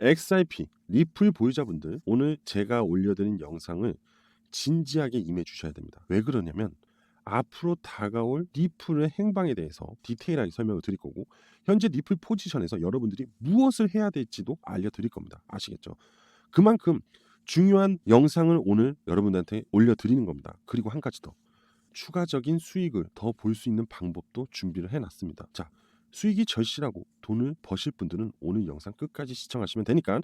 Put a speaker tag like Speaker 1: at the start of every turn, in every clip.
Speaker 1: XRP 리플 보유자분들, 오늘 제가 올려드린 영상을 진지하게 임해 주셔야 됩니다. 왜 그러냐면 앞으로 다가올 리플의 행방에 대해서 디테일하게 설명을 드릴 거고, 현재 리플 포지션에서 여러분들이 무엇을 해야 될지도 알려드릴 겁니다. 아시겠죠? 그만큼 중요한 영상을 오늘 여러분들한테 올려드리는 겁니다. 그리고 한 가지 더, 추가적인 수익을 더 볼 수 있는 방법도 준비를 해놨습니다. 자, 수익이 절실하고 돈을 버실 분들은 오늘 영상 끝까지 시청하시면 되니까,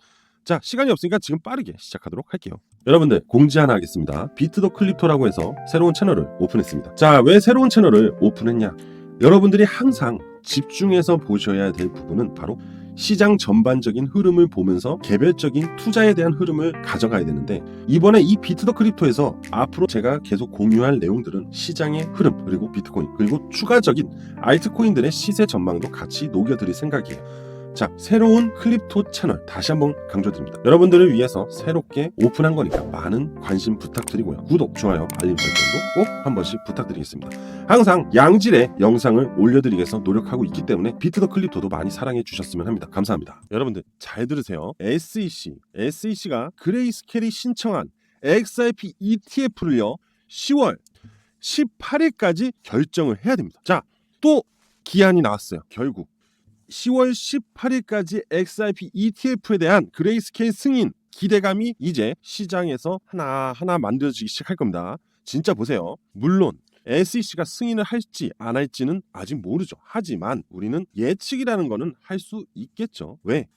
Speaker 1: 자, 시간이 없으니까 지금 빠르게 시작하도록 할게요. 여러분들, 공지 하나 하겠습니다. 비트 더 클립토라고 해서 새로운 채널을 오픈했습니다. 자, 왜 새로운 채널을 오픈했냐? 여러분들이 항상 집중해서 보셔야 될 부분은 바로 시장 전반적인 흐름을 보면서 개별적인 투자에 대한 흐름을 가져가야 되는데, 이번에 이 비트 더 크립토에서 앞으로 제가 계속 공유할 내용들은 시장의 흐름, 그리고 비트코인, 그리고 추가적인 알트코인들의 시세 전망도 같이 녹여드릴 생각이에요. 자, 새로운 클립토 채널 다시 한번 강조드립니다. 여러분들을 위해서 새롭게 오픈한 거니까 많은 관심 부탁드리고요. 구독, 좋아요, 알림 설정도 꼭 한 번씩 부탁드리겠습니다. 항상 양질의 영상을 올려드리기 위해서 노력하고 있기 때문에 비트 더 클립토도 많이 사랑해 주셨으면 합니다. 감사합니다. 여러분들 잘 들으세요. SEC가 그레이스켈이 신청한 XRP ETF를요 10월 18일까지 결정을 해야 됩니다. 자, 또 기한이 나왔어요. 결국 10월 18일까지 XRP ETF에 대한 그레이스케일 승인, 기대감이 이제 시장에서 하나하나 만들어지기 시작할 겁니다. 진짜 보세요. 물론 SEC가 승인을 할지 안 할지는 아직 모르죠. 하지만 우리는 예측이라는 거는 할 수 있겠죠. 왜?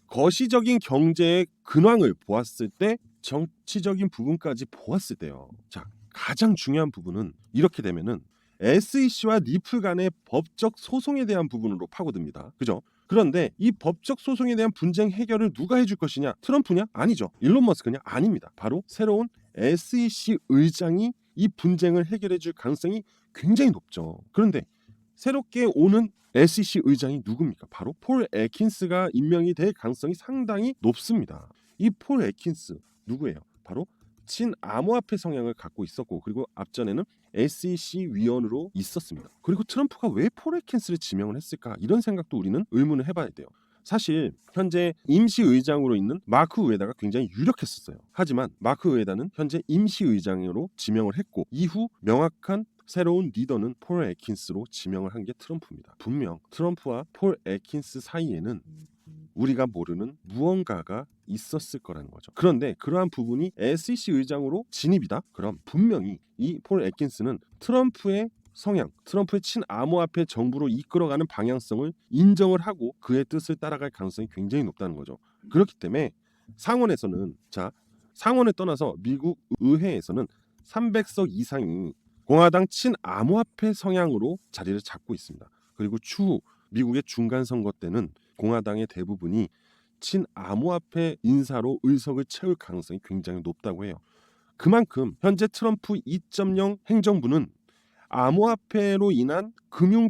Speaker 1: 거시적인 경제의 근황을 보았을 때, 정치적인 부분까지 보았을 때요. 자, 가장 중요한 부분은 이렇게 되면은 SEC와 리플 간의 법적 소송에 대한 부분으로 파고듭니다. 그죠? 그런데 이 법적 소송에 대한 분쟁 해결을 누가 해줄 것이냐? 트럼프냐? 아니죠. 일론 머스크냐? 아닙니다. 바로 새로운 SEC 의장이 이 분쟁을 해결해 줄 가능성이 굉장히 높죠. 그런데 새롭게 오는 SEC 의장이 누굽니까? 바로 폴 애킨스가 임명이 될 가능성이 상당히 높습니다. 이 폴 애킨스 누구예요? 바로 친암호화폐 성향을 갖고 있었고, 그리고 앞전에는 SEC 위원으로 있었습니다. 그리고 트럼프가 왜 폴 애킨스를 지명을 했을까? 이런 생각도 우리는 의문을 해봐야 돼요. 사실 현재 임시의장으로 있는 마크 우에다가 굉장히 유력했었어요. 하지만 마크 우에다는 현재 임시의장으로 지명을 했고, 이후 명확한 새로운 리더는 폴 애킨스로 지명을 한 게 트럼프입니다. 분명 트럼프와 폴 애킨스 사이에는 우리가 모르는 무언가가 있었을 거라는 거죠. 그런데 그러한 부분이 SEC 의장으로 진입이다? 그럼 분명히 이 폴 애킨스는 트럼프의 성향, 트럼프의 친암호화폐 정부로 이끌어가는 방향성을 인정을 하고 그의 뜻을 따라갈 가능성이 굉장히 높다는 거죠. 그렇기 때문에 상원을 떠나서 미국 의회에서는 300석 이상이 공화당 친암호화폐 성향으로 자리를 잡고 있습니다. 그리고 추후 미국의 중간 선거 때는 공화당의 대부분이 친암호화폐 인사로 의석을 채울 가능성이 굉장히 높다고 해요. 그만큼 현재 트럼프 2.0 행정부는 암호화폐로 인한 금융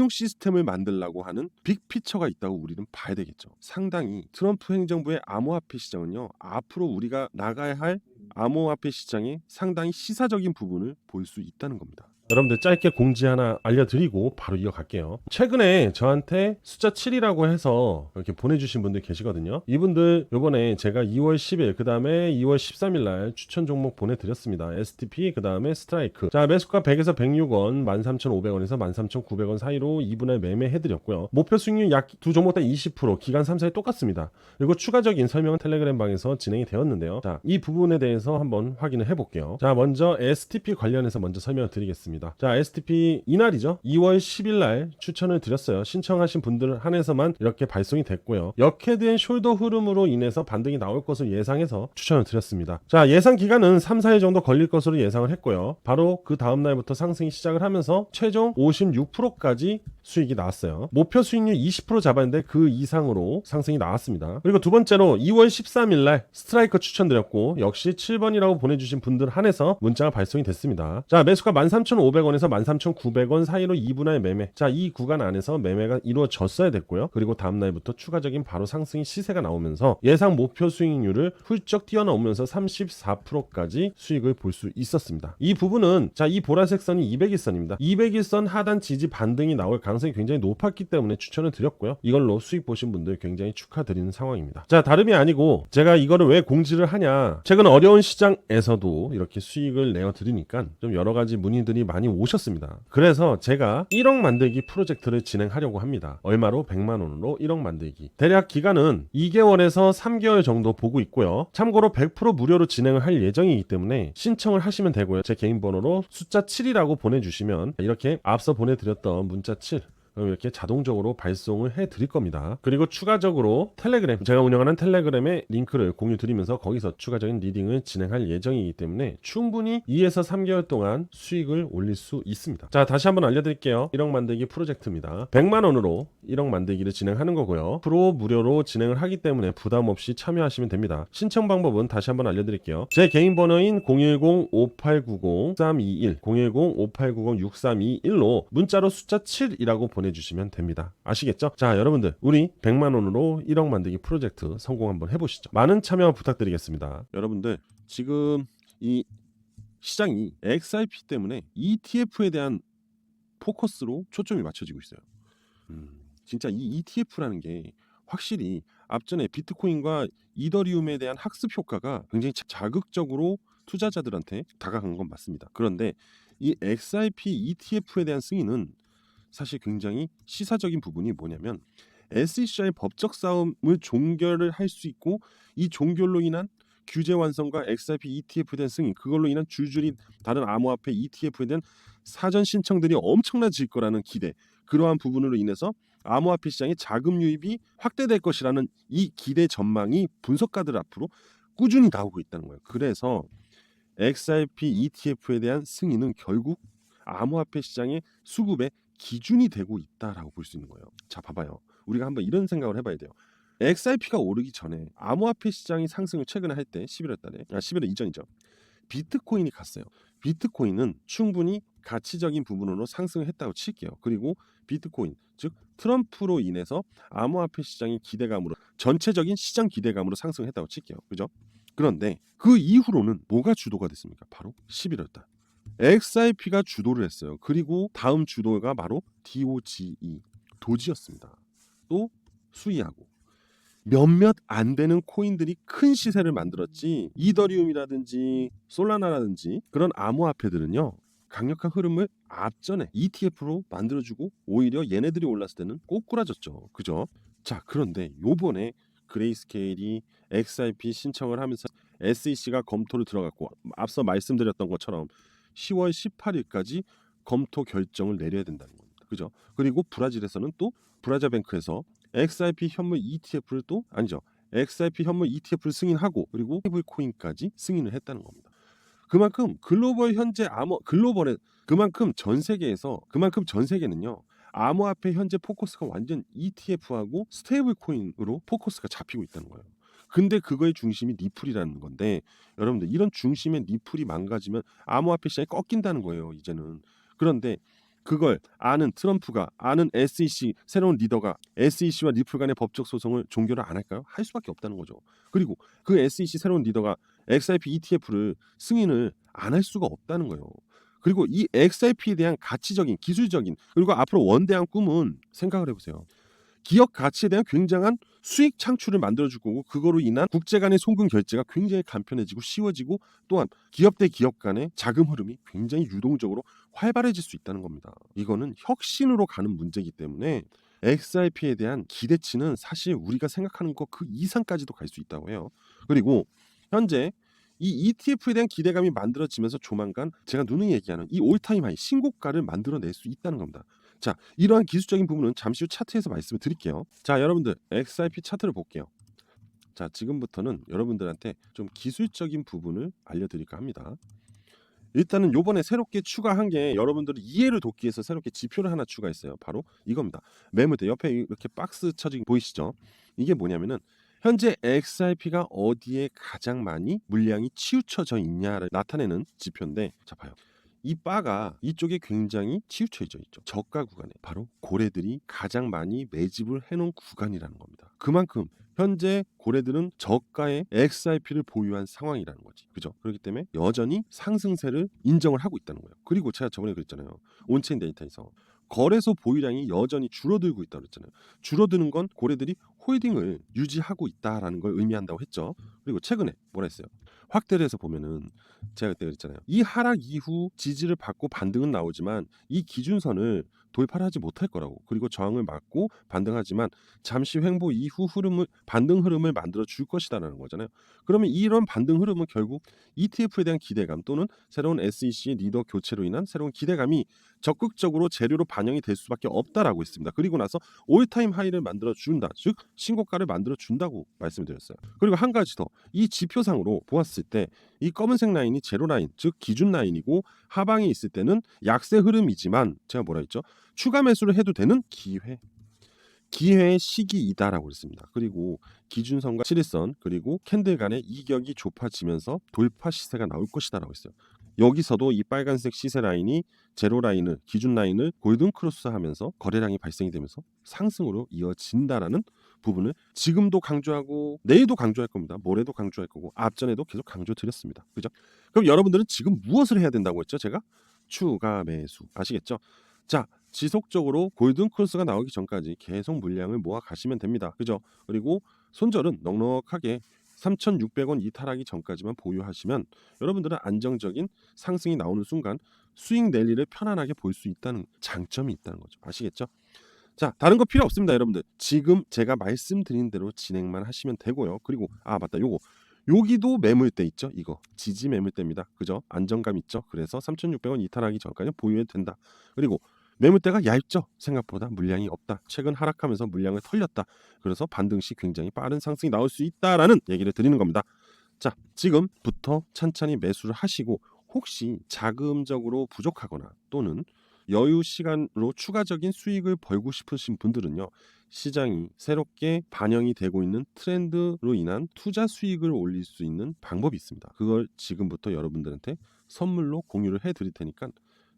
Speaker 1: 시스템을 만들려고 하는 빅피처가 있다고 우리는 봐야 되겠죠. 상당히 트럼프 행정부의 암호화폐 시장은요, 앞으로 우리가 나가야 할 암호화폐 시장의 상당히 시사적인 부분을 볼 수 있다는 겁니다. 여러분들, 짧게 공지 하나 알려드리고 바로 이어갈게요. 최근에 저한테 숫자 7이라고 해서 이렇게 보내주신 분들 계시거든요. 이분들 요번에 제가 2월 10일 그 다음에 2월 13일 날 추천 종목 보내드렸습니다. STP 그 다음에 스트라이크. 자, 매수가 100에서 106원, 13,500원에서 13,900원 사이로 2분할 매매해드렸고요. 목표 수익률 약 두 종목 다 20%, 기간 3사에 똑같습니다. 그리고 추가적인 설명은 텔레그램 방에서 진행이 되었는데요. 자, 이 부분에 대해서 한번 확인을 해볼게요. 자, 먼저 STP 관련해서 먼저 설명을 드리겠습니다. 자, STP 이날이죠. 2월 10일 날 추천을 드렸어요. 신청하신 분들 한해서만 이렇게 발송이 됐고요. 역헤드앤 숄더 흐름으로 인해서 반등이 나올 것을 예상해서 추천을 드렸습니다. 자, 예상 기간은 3, 4일 정도 걸릴 것으로 예상을 했고요. 바로 그 다음 날부터 상승이 시작을 하면서 최종 56%까지 수익이 나왔어요. 목표 수익률 20% 잡았는데 그 이상으로 상승이 나왔습니다. 그리고 두 번째로 2월 13일 날 스트라이커 추천드렸고, 역시 7번이라고 보내주신 분들 한해서 문자가 발송이 됐습니다. 자, 매수가 13,500원 13,500원에서 13,900원 사이로 2분할 매매. 자, 이 구간 안에서 매매가 이루어졌어야 됐고요. 그리고 다음 날부터 추가적인 바로 상승 시세가 나오면서 예상 목표 수익률을 훌쩍 뛰어넘으면서 34%까지 수익을 볼 수 있었습니다. 이 부분은 자, 이 보라색 선이 200일선입니다. 200일선 하단 지지 반등이 나올 가능성이 굉장히 높았기 때문에 추천을 드렸고요. 이걸로 수익 보신 분들 굉장히 축하드리는 상황입니다. 자, 다름이 아니고 제가 이거를 왜 공지를 하냐, 최근 어려운 시장에서도 이렇게 수익을 내어 드리니까 좀 여러 가지 문의들이 많이 오셨습니다. 그래서 제가 1억 만들기 프로젝트를 진행하려고 합니다. 얼마로? 100만 원으로 1억 만들기. 대략 기간은 2개월에서 3개월 정도 보고 있고요. 참고로 100% 무료로 진행을 할 예정이기 때문에 신청을 하시면 되고요. 제 개인 번호로 숫자 7이라고 보내주시면 이렇게 앞서 보내드렸던 문자 7 이렇게 자동적으로 발송을 해드릴 겁니다. 그리고 추가적으로 텔레그램, 제가 운영하는 텔레그램의 링크를 공유 드리면서 거기서 추가적인 리딩을 진행할 예정이기 때문에 충분히 2에서 3개월 동안 수익을 올릴 수 있습니다. 자, 다시 한번 알려드릴게요. 1억 만들기 프로젝트입니다. 100만 원으로 1억 만들기를 진행하는 거고요. 프로 무료로 진행을 하기 때문에 부담 없이 참여하시면 됩니다. 신청 방법은 다시 한번 알려드릴게요. 제 개인 번호인 010-5890-6321 010-5890-6321로 문자로 숫자 7이라고 보내주시면 됩니다. 아시겠죠? 자, 여러분들 우리 100만 원으로 1억 만들기 프로젝트 성공 한번 해보시죠. 많은 참여 부탁드리겠습니다. 여러분들 지금 이 시장이 XRP 때문에 ETF에 대한 포커스로 초점이 맞춰지고 있어요. 진짜 이 ETF라는 게 확실히 앞전에 비트코인과 이더리움에 대한 학습 효과가 굉장히 자극적으로 투자자들한테 다가간 건 맞습니다. 그런데 이 XRP ETF에 대한 승인은 사실 굉장히 시사적인 부분이 뭐냐면 SEC와의 법적 싸움을 종결을 할 수 있고 이 종결로 인한 규제 완성과 XRP ETF에 대한 승인, 그걸로 인한 줄줄이 다른 암호화폐 ETF에 대한 사전 신청들이 엄청나질 거라는 기대, 그러한 부분으로 인해서 암호화폐 시장의 자금 유입이 확대될 것이라는 이 기대 전망이 분석가들 앞으로 꾸준히 나오고 있다는 거예요. 그래서 XRP ETF에 대한 승인은 결국 암호화폐 시장의 수급의 기준이 되고 있다라고 볼 수 있는 거예요. 자, 봐봐요. 우리가 한번 이런 생각을 해봐야 돼요. XRP가 오르기 전에 암호화폐 시장이 상승을 최근에 할 때 11월 달에 11월 이전이죠. 비트코인이 갔어요. 비트코인은 충분히 가치적인 부분으로 상승을 했다고 칠게요. 그리고 비트코인, 즉 트럼프로 인해서 암호화폐 시장의 기대감으로, 전체적인 시장 기대감으로 상승했다고 칠게요. 그죠? 그런데 그 이후로는 뭐가 주도가 됐습니까? 바로 11월 달. XRP가 주도를 했어요. 그리고 다음 주도가 바로 DOGE, 도지였습니다. 또 수이하고 몇몇 안 되는 코인들이 큰 시세를 만들었지, 이더리움이라든지 솔라나라든지 그런 암호화폐들은요 강력한 흐름을 앞전에 ETF로 만들어주고 오히려 얘네들이 올랐을 때는 꼬꾸라졌죠. 그죠? 자, 그런데 요번에 그레이스케일이 XRP 신청을 하면서 SEC가 검토를 들어갔고, 앞서 말씀드렸던 것처럼 10월 18일까지 검토 결정을 내려야 된다는 겁니다. 그죠? 그리고 브라질에서는 또 브라자뱅크에서 XRP 현물 ETF를 또 아니죠. XRP 현물 ETF를 승인하고 그리고 스테이블 코인까지 승인을 했다는 겁니다. 그만큼 글로벌 현재 그만큼 전 세계는요. 암호화폐 현재 포커스가 완전 ETF하고 스테이블 코인으로 포커스가 잡히고 있다는 거예요. 근데 그거의 중심이 리플이라는 건데, 여러분들 이런 중심의 리플이 망가지면 암호화폐 시장이 꺾인다는 거예요, 이제는. 그런데 그걸 아는 트럼프가, 아는 SEC 새로운 리더가 SEC와 리플 간의 법적 소송을 종결을 안 할까요? 할 수밖에 없다는 거죠. 그리고 그 SEC 새로운 리더가 XRP ETF를 승인을 안 할 수가 없다는 거예요. 그리고 이 XRP에 대한 가치적인, 기술적인, 그리고 앞으로 원대한 꿈은 생각을 해보세요. 기업 가치에 대한 굉장한 수익 창출을 만들어줄 거고, 그거로 인한 국제 간의 송금 결제가 굉장히 간편해지고 쉬워지고, 또한 기업 대 기업 간의 자금 흐름이 굉장히 유동적으로 활발해질 수 있다는 겁니다. 이거는 혁신으로 가는 문제이기 때문에 XRP에 대한 기대치는 사실 우리가 생각하는 것 그 이상까지도 갈 수 있다고 해요. 그리고 현재 이 ETF에 대한 기대감이 만들어지면서 조만간 제가 누누이 얘기하는 이 올타임 하이 신고가를 만들어낼 수 있다는 겁니다. 자, 이러한 기술적인 부분은 잠시 후 차트에서 말씀을 드릴게요. 자, 여러분들 XRP 차트를 볼게요. 자, 지금부터는 여러분들한테 좀 기술적인 부분을 알려드릴까 합니다. 일단은 요번에 새롭게 추가한 게 여러분들이 이해를 돕기 위해서 새롭게 지표를 하나 추가했어요. 바로 이겁니다. 매물대 옆에 이렇게 박스 쳐진 보이시죠? 이게 뭐냐면은 현재 XRP가 어디에 가장 많이 물량이 치우쳐져 있냐를 나타내는 지표인데, 자 봐요. 이 바가 이쪽에 굉장히 치우쳐져 있죠. 저가 구간에 바로 고래들이 가장 많이 매집을 해놓은 구간이라는 겁니다. 그만큼 현재 고래들은 저가의 XRP를 보유한 상황이라는 거지. 그죠? 그렇기 때문에 여전히 상승세를 인정을 하고 있다는 거예요. 그리고 제가 저번에 그랬잖아요. 온체인 데이터에서 거래소 보유량이 여전히 줄어들고 있다고 그랬잖아요. 줄어드는 건 고래들이 홀딩을 유지하고 있다라는 걸 의미한다고 했죠. 그리고 최근에 뭐라 했어요? 확대를 해서 보면은 제가 그때 그랬잖아요. 이 하락 이후 지지를 받고 반등은 나오지만 이 기준선을 돌파를 하지 못할 거라고. 그리고 저항을 맞고 반등하지만 잠시 횡보 이후 반등 흐름을 만들어 줄 것이다라는 거잖아요. 그러면 이런 반등 흐름은 결국 ETF에 대한 기대감 또는 새로운 SEC 리더 교체로 인한 새로운 기대감이 적극적으로 재료로 반영이 될 수밖에 없다라고 했습니다. 그리고 나서 올타임 하이를 만들어 준다. 즉 신고가를 만들어 준다고 말씀드렸어요. 그리고 한 가지 더. 이 지표상으로 보았을 때 이 검은색 라인이 제로 라인, 즉 기준 라인이고 하방에 있을 때는 약세 흐름이지만 제가 뭐라 했죠? 추가 매수를 해도 되는 기회의 시기이다라고 했습니다. 그리고 기준선과 7일선 그리고 캔들 간의 이격이 좁아지면서 돌파 시세가 나올 것이다라고 했어요. 여기서도 이 빨간색 시세 라인이 제로 라인을 기준 라인을 골든 크로스하면서 거래량이 발생이 되면서 상승으로 이어진다라는 부분을 지금도 강조하고 내일도 강조할 겁니다. 모레도 강조할 거고 앞전에도 계속 강조드렸습니다. 그죠? 그럼 여러분들은 지금 무엇을 해야 된다고 했죠? 제가 추가 매수 아시겠죠? 자, 지속적으로 골든 크로스가 나오기 전까지 계속 물량을 모아 가시면 됩니다. 그죠? 그리고 손절은 넉넉하게 3,600원 이탈하기 전까지만 보유하시면 여러분들은 안정적인 상승이 나오는 순간 수익 랠리를 편안하게 볼 수 있다는 장점이 있다는 거죠. 아시겠죠? 자, 다른 거 필요 없습니다, 여러분들. 지금 제가 말씀드린 대로 진행만 하시면 되고요. 그리고 맞다. 여기도 매물대 있죠? 이거 지지 매물대입니다. 그죠? 안정감 있죠? 그래서 3,600원 이탈하기 전까지 보유해도 된다. 그리고 매물대가 얇죠? 생각보다 물량이 없다. 최근 하락하면서 물량을 털렸다. 그래서 반등 시 굉장히 빠른 상승이 나올 수 있다라는 얘기를 드리는 겁니다. 자, 지금부터 천천히 매수를 하시고 혹시 자금적으로 부족하거나 또는 여유 시간으로 추가적인 수익을 벌고 싶으신 분들은요. 시장이 새롭게 반영이 되고 있는 트렌드로 인한 투자 수익을 올릴 수 있는 방법이 있습니다. 그걸 지금부터 여러분들한테 선물로 공유를 해드릴 테니까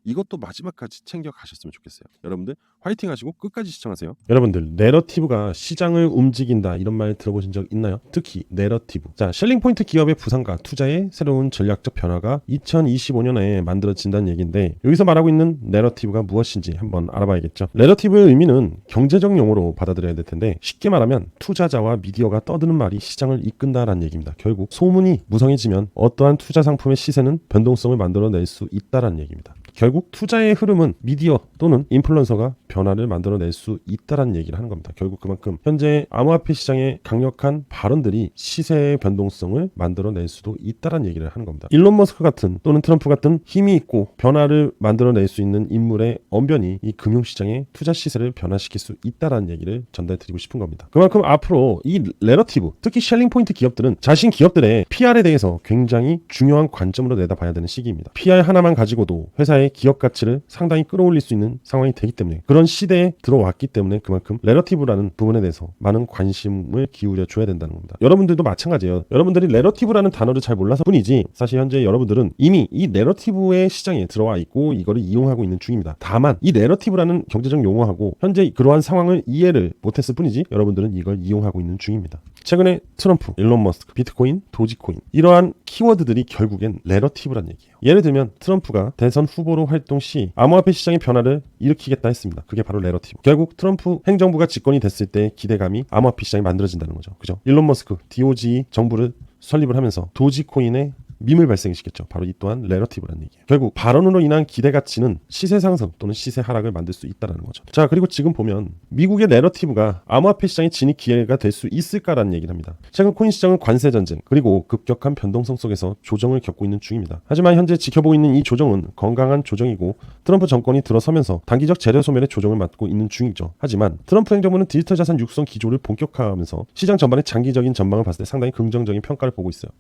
Speaker 1: 이것도 마지막까지 챙겨 가셨으면 좋겠어요. 여러분들 화이팅 하시고 끝까지 시청하세요.
Speaker 2: 여러분들 내러티브가 시장을 움직인다 이런 말 들어보신 적 있나요? 특히 내러티브. 자, 셀링포인트 기업의 부상과 투자의 새로운 전략적 변화가 2025년에 만들어진다는 얘기인데 여기서 말하고 있는 내러티브가 무엇인지 한번 알아봐야겠죠. 내러티브의 의미는 경제적 용어로 받아들여야 될 텐데 쉽게 말하면 투자자와 미디어가 떠드는 말이 시장을 이끈다라는 얘기입니다. 결국 소문이 무성해지면 어떠한 투자 상품의 시세는 변동성을 만들어낼 수 있다라는 얘기입니다. 결국 투자의 흐름은 미디어 또는 인플루언서가 변화를 만들어낼 수 있다는 얘기를 하는 겁니다. 결국 그만큼 현재 암호화폐 시장의 강력한 발언들이 시세의 변동성을 만들어낼 수도 있다는 얘기를 하는 겁니다. 일론 머스크 같은 또는 트럼프 같은 힘이 있고 변화를 만들어낼 수 있는 인물의 언변이 이 금융시장의 투자 시세를 변화시킬 수 있다는 얘기를 전달드리고 싶은 겁니다. 그만큼 앞으로 이 내러티브, 특히 셀링포인트 기업들은 자신 기업들의 PR에 대해서 굉장히 중요한 관점으로 내다봐야 되는 시기입니다. PR 하나만 가지고도 회사의 기업 가치를 상당히 끌어올릴 수 있는 상황이 되기 때문에 그런 시대에 들어왔기 때문에 그만큼 레러티브라는 부분에 대해서 많은 관심을 기울여 줘야 된다는 겁니다. 여러분들도 마찬가지예요. 여러분들이 레러티브라는 단어를 잘 몰라서 뿐이지 사실 현재 여러분들은 이미 이 레러티브의 시장에 들어와 있고 이거를 이용하고 있는 중입니다. 다만 이 레러티브라는 경제적 용어하고 현재 그러한 상황을 이해를 못했을 뿐이지 여러분들은 이걸 이용하고 있는 중입니다. 최근에 트럼프, 일론 머스크, 비트코인, 도지코인 이러한 키워드들이 결국엔 레러티브란 얘기예요. 예를 들면 트럼프가 대선 후보로 활동 시 암호화폐 시장의 변화를 일으키겠다 했습니다. 그게 바로 레러티브. 결국 트럼프 행정부가 집권이 됐을 때 기대감이 암호화폐 시장이 만들어진다는 거죠. 그죠? 일론 머스크, DOG 정부를 설립을 하면서 도지코인의 밈을 발생시켰죠. 바로 이 또한 레러티브라는 얘기예요. 결국 발언으로 인한 기대 가치는 시세 상승 또는 시세 하락을 만들 수 있다는 거죠. 자, 그리고 지금 보면 미국의 레러티브가 암호화폐 시장의 진입 기회가 될 수 있을까라는 얘기를 합니다. 최근 코인 시장은 관세 전쟁 그리고 급격한 변동성 속에서 조정을 겪고 있는 중입니다. 하지만 현재 지켜보고 있는 이 조정은 건강한 조정이고 트럼프 정권이 들어서면서 단기적 재료 소멸의 조정을 맞고 있는 중이죠. 하지만 트럼프 행정부는 디지털 자산 육성 기조를 본격화하면서 시장 전반의 장기적인 전망을 봤을 때 상당히 긍정적인 평가를 보고 있어요.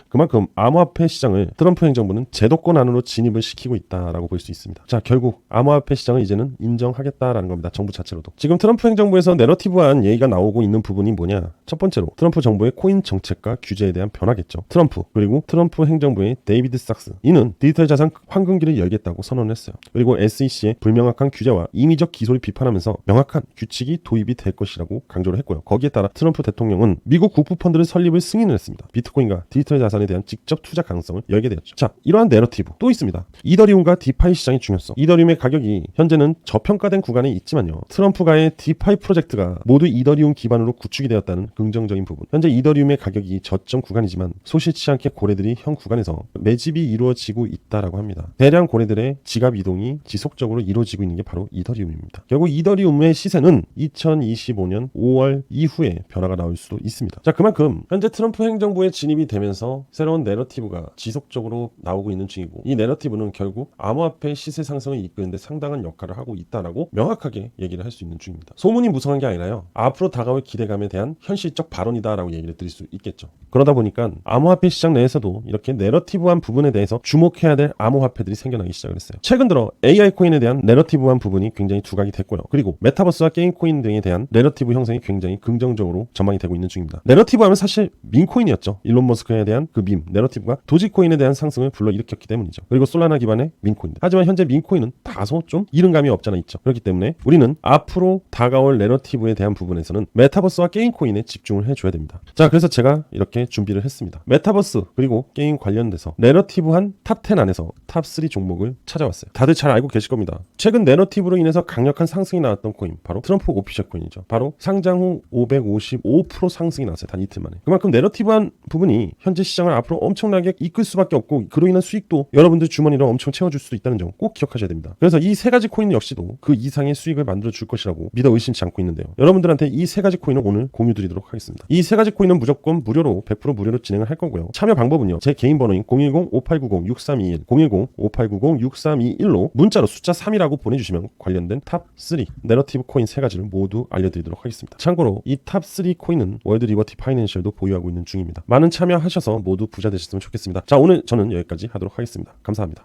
Speaker 2: 그만큼 암호화폐 암호화폐 시장을 트럼프 행정부는 제도권 안으로 진입을 시키고 있다라고 볼 수 있습니다. 자, 결국 암호화폐 시장을 이제는 인정하겠다라는 겁니다. 정부 자체로도. 지금 트럼프 행정부에서 내러티브한 얘기가 나오고 있는 부분이 뭐냐? 첫 번째로 트럼프 정부의 코인 정책과 규제에 대한 변화겠죠. 트럼프 그리고 트럼프 행정부의 데이비드 sak스, 이는 디지털 자산 황금기를 열겠다고 선언했어요. 그리고 SEC의 불명확한 규제와 임의적 기소를 비판하면서 명확한 규칙이 도입이 될 것이라고 강조를 했고요. 거기에 따라 트럼프 대통령은 미국 국부펀드를 설립을 승인을 했습니다. 비트코인과 디지털 자산에 대한 직접 투자 가능성을 열게 되었죠. 자, 이러한 내러티브 또 있습니다. 이더리움과 디파이 시장의 중요성. 이더리움의 가격이 현재는 저평가된 구간에 있지만요, 트럼프가의 디파이 프로젝트가 모두 이더리움 기반으로 구축이 되었다는 긍정적인 부분. 현재 이더리움의 가격이 저점 구간이지만 소실치 않게 고래들이 현 구간에서 매집이 이루어지고 있다라고 합니다. 대량 고래들의 지갑 이동이 지속적으로 이루어지고 있는 게 바로 이더리움입니다. 결국 이더리움의 시세는 2025년 5월 이후에 변화가 나올 수도 있습니다. 자, 그만큼 현재 트럼프 행정부의 진입이 되면서 새로운 내러티브가 지속적으로 나오고 있는 중이고, 이 내러티브는 결국 암호화폐 시세 상승을 이끄는데 상당한 역할을 하고 있다라고 명확하게 얘기를 할 수 있는 중입니다. 소문이 무성한 게 아니라요, 앞으로 다가올 기대감에 대한 현실적 발언이다라고 얘기를 드릴 수 있겠죠. 그러다 보니까 암호화폐 시장 내에서도 이렇게 내러티브한 부분에 대해서 주목해야 될 암호화폐들이 생겨나기 시작을 했어요. 최근 들어 AI 코인에 대한 내러티브한 부분이 굉장히 두각이 됐고요. 그리고 메타버스와 게임 코인 등에 대한 내러티브 형성이 굉장히 긍정적으로 전망이 되고 있는 중입니다. 내러티브 하면 사실 민코인이었죠. 일론 머스크에 대한 그 밈, 내러티브가 도지코인에 대한 상승을 불러일으켰기 때문이죠. 그리고 솔라나 기반의 민코인. 하지만 현재 민코인은 다소 좀 이른감이 없잖아 있죠. 그렇기 때문에 우리는 앞으로 다가올 내러티브에 대한 부분에서는 메타버스와 게임 코인에 집중을 해줘야 됩니다. 자, 그래서 제가 이렇게 준비를 했습니다. 메타버스 그리고 게임 관련돼서 내러티브한 탑10 안에서 탑3 종목을 찾아왔어요. 다들 잘 알고 계실 겁니다. 최근 내러티브로 인해서 강력한 상승이 나왔던 코인, 바로 트럼프 오피셜 코인이죠. 바로 상장 후 555% 상승이 나왔어요. 단 이틀 만에. 그만큼 내러티브한 부분이 현재 시장을 앞으로 엄청나게 이끌 수밖에 없고, 그로 인한 수익도 여러분들 주머니로 엄청 채워줄 수 있다는 점 꼭 기억하셔야 됩니다. 그래서 이 세 가지 코인 역시도 그 이상의 수익을 만들어 줄 것이라고 믿어 의심치 않고 있는데요. 여러분들한테 이 세 가지 코인을 오늘 공유 드리도록 하겠습니다. 이 세 가지 코인은 무조건 무료로 100% 무료로 진행을 할 거고요. 참여 방법은요, 제 개인 번호인 010-5890-6321 010-5890-6321로 문자로 숫자 3이라고 보내주시면 관련된 탑3 내러티브 코인 세 가지를 모두 알려드리도록 하겠습니다. 참고로 이 탑3 코인은 월드 리버티 파이낸셜도 보유하고 있는 중입니다. 많은 참여하셔서 모두 부자 되셨으면 좋겠습니다. 자, 오늘 저는 여기까지 하도록 하겠습니다. 감사합니다.